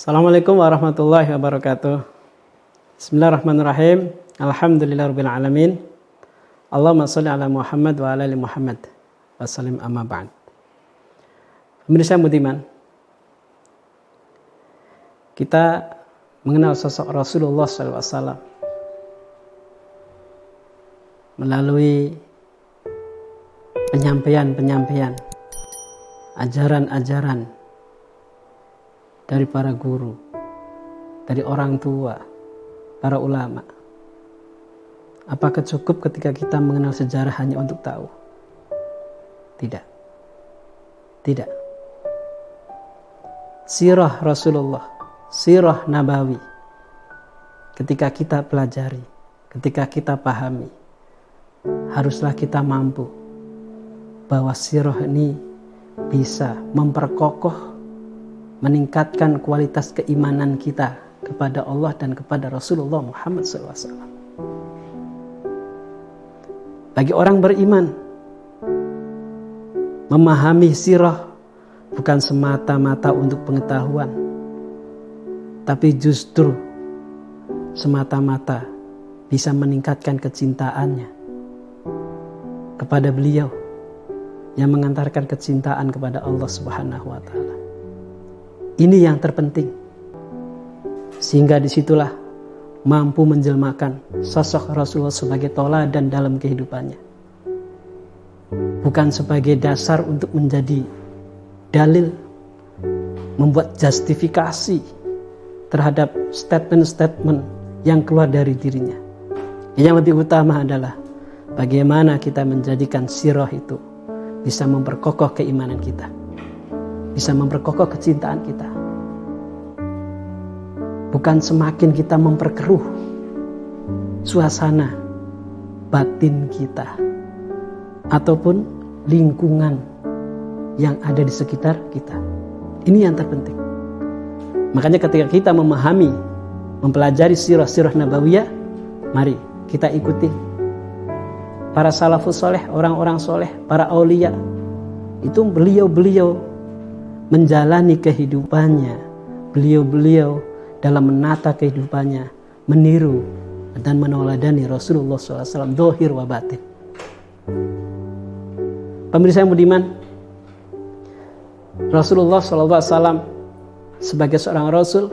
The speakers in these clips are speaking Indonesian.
Assalamualaikum warahmatullahi wabarakatuh. Bismillahirrahmanirrahim. Alhamdulillahirabbil alamin. Allahumma shalli ala Muhammad wa ala ali Muhammad. Wassalam amma ba'd. Pemirsa budiman, kita mengenal sosok Rasulullah SAW melalui penyampaian, ajaran-ajaran dari para guru, dari orang tua, para ulama. Apakah cukup ketika kita mengenal sejarah hanya untuk tahu? Tidak. Sirah Rasulullah, sirah Nabawi, ketika kita pelajari, ketika kita pahami, haruslah kita mampu bahwa sirah ini bisa memperkokoh, meningkatkan kualitas keimanan kita kepada Allah dan kepada Rasulullah Muhammad SAW. Bagi orang beriman, memahami sirah bukan semata-mata untuk pengetahuan, tapi justru semata-mata bisa meningkatkan kecintaannya kepada beliau yang mengantarkan kecintaan kepada Allah Subhanahu wa Ta'ala. Ini yang terpenting, sehingga disitulah mampu menjelmakan sosok Rasulullah sebagai teladan dalam kehidupannya, bukan sebagai dasar untuk menjadi dalil, membuat justifikasi terhadap statement-statement yang keluar dari dirinya. Yang lebih utama adalah bagaimana kita menjadikan sirah itu bisa memperkokoh keimanan kita, bisa memperkokoh kecintaan kita. Bukan semakin kita memperkeruh suasana batin kita ataupun lingkungan yang ada di sekitar kita. Ini yang terpenting. Makanya ketika kita memahami, mempelajari sirah-sirah nabawiyah, mari kita ikuti para salafus soleh, orang-orang soleh, para aulia. Itu beliau-beliau menjalani kehidupannya, beliau-beliau dalam menata kehidupannya, meniru dan meneladani Rasulullah SAW dohir wa batin. Pemirsa yang budiman, Rasulullah SAW sebagai seorang Rasul,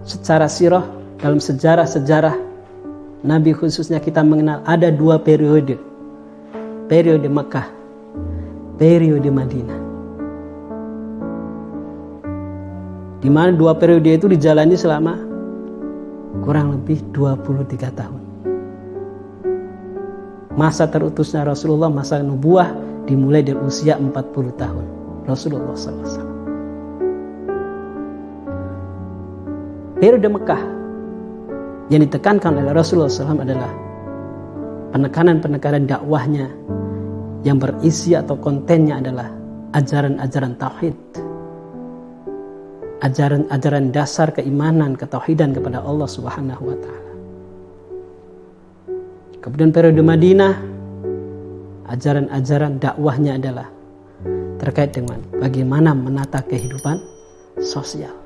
secara sirah, dalam sejarah-sejarah Nabi khususnya kita mengenal ada dua periode. Periode Mekah, periode Madinah. Di mana dua periode itu dijalani selama kurang lebih 23 tahun. Masa terutusnya Rasulullah, masa nubuah dimulai dari usia 40 tahun. Rasulullah SAW. Periode Mekah yang ditekankan oleh Rasulullah SAW adalah penekanan dakwahnya yang berisi atau kontennya adalah ajaran-ajaran tauhid, ajaran-ajaran dasar keimanan, ketauhidan kepada Allah Subhanahu wa Ta'ala. Kemudian periode Madinah, ajaran-ajaran dakwahnya adalah terkait dengan bagaimana menata kehidupan sosial,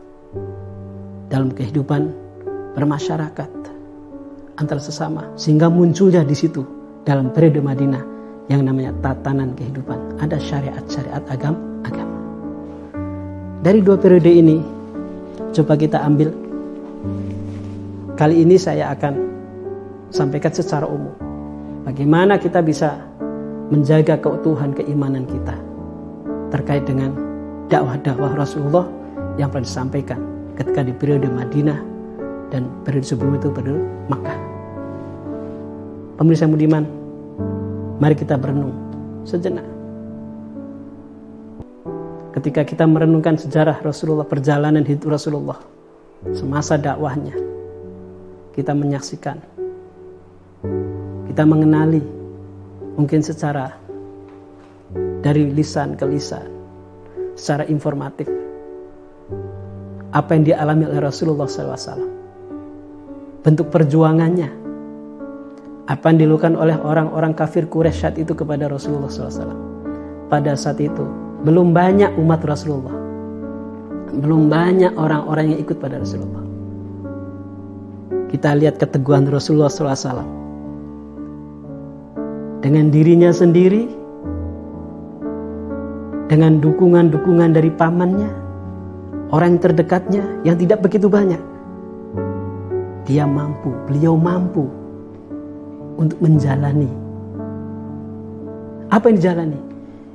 dalam kehidupan bermasyarakat antar sesama, sehingga munculnya di situ dalam periode Madinah yang namanya tatanan kehidupan, ada syariat-syariat agama. Dari dua periode ini coba kita ambil. Kali ini saya akan sampaikan secara umum bagaimana kita bisa menjaga keutuhan keimanan kita terkait dengan dakwah-dakwah Rasulullah yang pernah disampaikan ketika di periode Madinah dan periode sebelum itu periode Makkah. Pemirsa budiman, mari kita berenung sejenak. Ketika kita merenungkan sejarah Rasulullah, perjalanan hidup Rasulullah semasa dakwahnya, kita menyaksikan, kita mengenali, mungkin secara dari lisan ke lisan, secara informatif, apa yang dialami oleh Rasulullah SAW, bentuk perjuangannya, apa yang dilakukan oleh orang-orang kafir Quraisy saat itu kepada Rasulullah SAW. Pada saat itu belum banyak umat Rasulullah, belum banyak orang-orang yang ikut pada Rasulullah. Kita lihat keteguhan Rasulullah SAW dengan dirinya sendiri, dengan dukungan-dukungan dari pamannya, orang terdekatnya yang tidak begitu banyak. Beliau mampu untuk menjalani. Apa yang dijalani?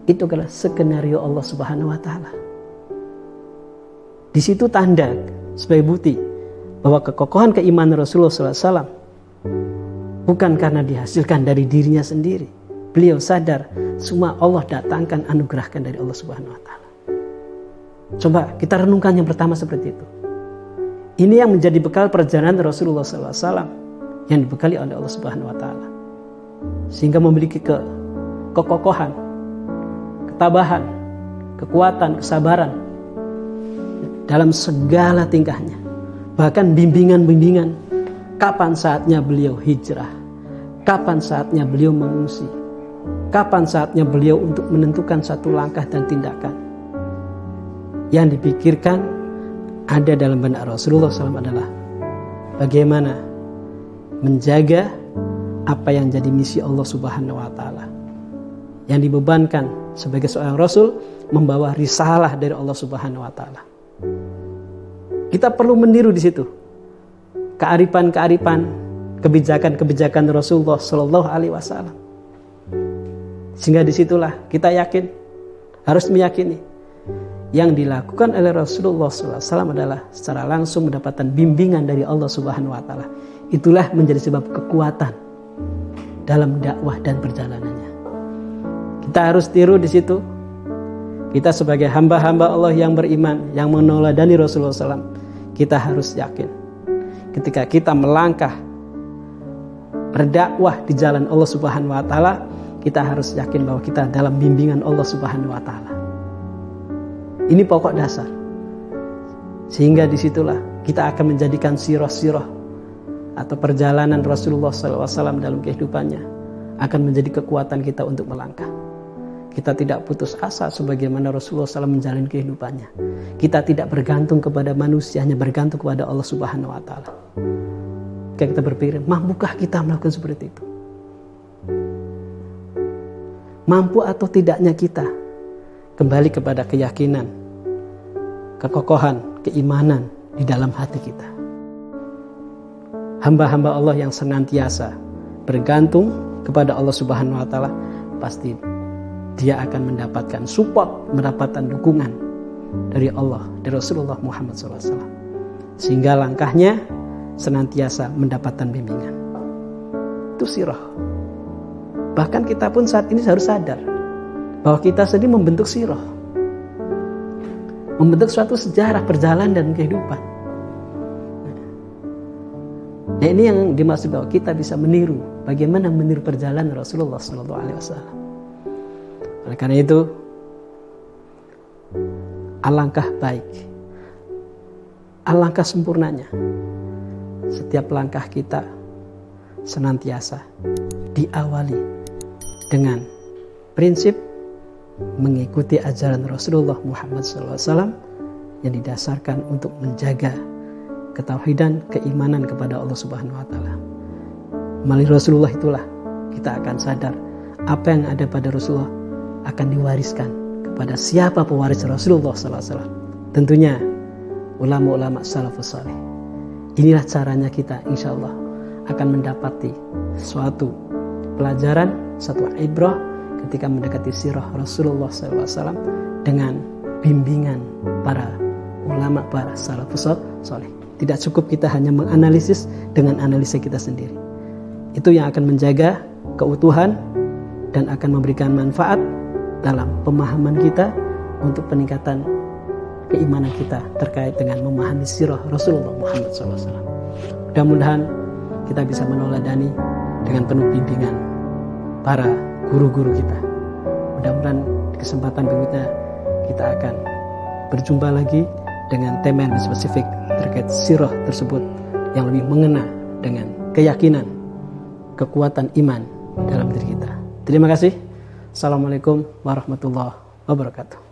Itu adalah skenario Allah Subhanahu wa Ta'ala. Di situ tanda sebagai bukti bahwa kekokohan keimanan Rasulullah SAW bukan karena dihasilkan dari dirinya sendiri. Beliau sadar semua Allah datangkan, anugerahkan dari Allah Subhanahu wa Ta'ala. Coba kita renungkan yang pertama seperti itu. Ini yang menjadi bekal perjalanan Rasulullah SAW yang dibekali oleh Allah Subhanahu wa Ta'ala, sehingga memiliki kekokohan, ketabahan, kekuatan, kesabaran dalam segala tingkahnya. Bahkan bimbingan-bimbingan, kapan saatnya beliau hijrah, kapan saatnya beliau mengungsi, kapan saatnya beliau untuk menentukan satu langkah dan tindakan. Yang dipikirkan ada dalam benak Rasulullah SAW adalah bagaimana menjaga apa yang jadi misi Allah Subhanahu wa Ta'ala, yang dibebankan sebagai seorang Rasul, membawa risalah dari Allah Subhanahu wa Ta'ala. Kita perlu meniru di situ kearifan-kearifan, kebijakan-kebijakan Rasulullah Shallallahu Alaihi Wasallam. Sehingga disitulah kita harus meyakini yang dilakukan oleh Rasulullah SAW adalah secara langsung mendapatkan bimbingan dari Allah Subhanahu Wa Taala. Itulah menjadi sebab kekuatan dalam dakwah dan perjalanannya. Kita harus tiru di situ. Kita sebagai hamba-hamba Allah yang beriman, yang meneladani Rasulullah SAW, kita harus yakin ketika kita melangkah berdakwah di jalan Allah Subhanahu Wa Taala, kita harus yakin bahwa kita dalam bimbingan Allah Subhanahu Wa Taala. Ini pokok dasar. Sehingga disitulah kita akan menjadikan sirah-sirah atau perjalanan Rasulullah SAW dalam kehidupannya akan menjadi kekuatan kita untuk melangkah. Kita tidak putus asa sebagaimana Rasulullah SAW menjalani kehidupannya. Kita tidak bergantung kepada manusia, hanya bergantung kepada Allah Subhanahu Wa Taala. Kita berpikir, mampukah kita melakukan seperti itu? Mampu atau tidaknya kita kembali kepada keyakinan, kekokohan, keimanan di dalam hati kita. Hamba-hamba Allah yang senantiasa bergantung kepada Allah Subhanahu Wa Taala, pasti dia akan mendapatkan support, mendapatkan dukungan dari Allah, dari Rasulullah Muhammad SAW. Sehingga langkahnya senantiasa mendapatkan bimbingan. Itu sirah. Bahkan kita pun saat ini harus sadar bahwa kita sendiri membentuk sirah, membentuk suatu sejarah perjalanan dan kehidupan. Nah, ini yang dimaksud bahwa kita bisa meniru, bagaimana meniru perjalanan Rasulullah SAW. Oleh karena itu, alangkah baik, alangkah sempurnanya setiap langkah kita senantiasa diawali dengan prinsip mengikuti ajaran Rasulullah Muhammad SAW yang didasarkan untuk menjaga ketauhidan, keimanan kepada Allah Subhanahu Wa Taala. Melalui Rasulullah itulah kita akan sadar apa yang ada pada Rasulullah akan diwariskan kepada siapa pewaris Rasulullah SAW. Tentunya ulama-ulama salafus saleh. Inilah caranya kita insya Allah akan mendapati suatu pelajaran, suatu ibrah ketika mendekati sirah Rasulullah SAW dengan bimbingan para ulama, para salafus saleh. Tidak cukup kita hanya menganalisis dengan analisa kita sendiri. Itu yang akan menjaga keutuhan dan akan memberikan manfaat dalam pemahaman kita untuk peningkatan keimanan kita terkait dengan memahami sirah Rasulullah Muhammad SAW. Mudah-mudahan kita bisa meneladani dengan penuh bimbingan para guru-guru kita. Mudah-mudahan di kesempatan berikutnya kita akan berjumpa lagi dengan tema yang spesifik terkait sirah tersebut yang lebih mengena dengan keyakinan, kekuatan iman dalam diri kita. Terima kasih. Assalamualaikum warahmatullahi wabarakatuh.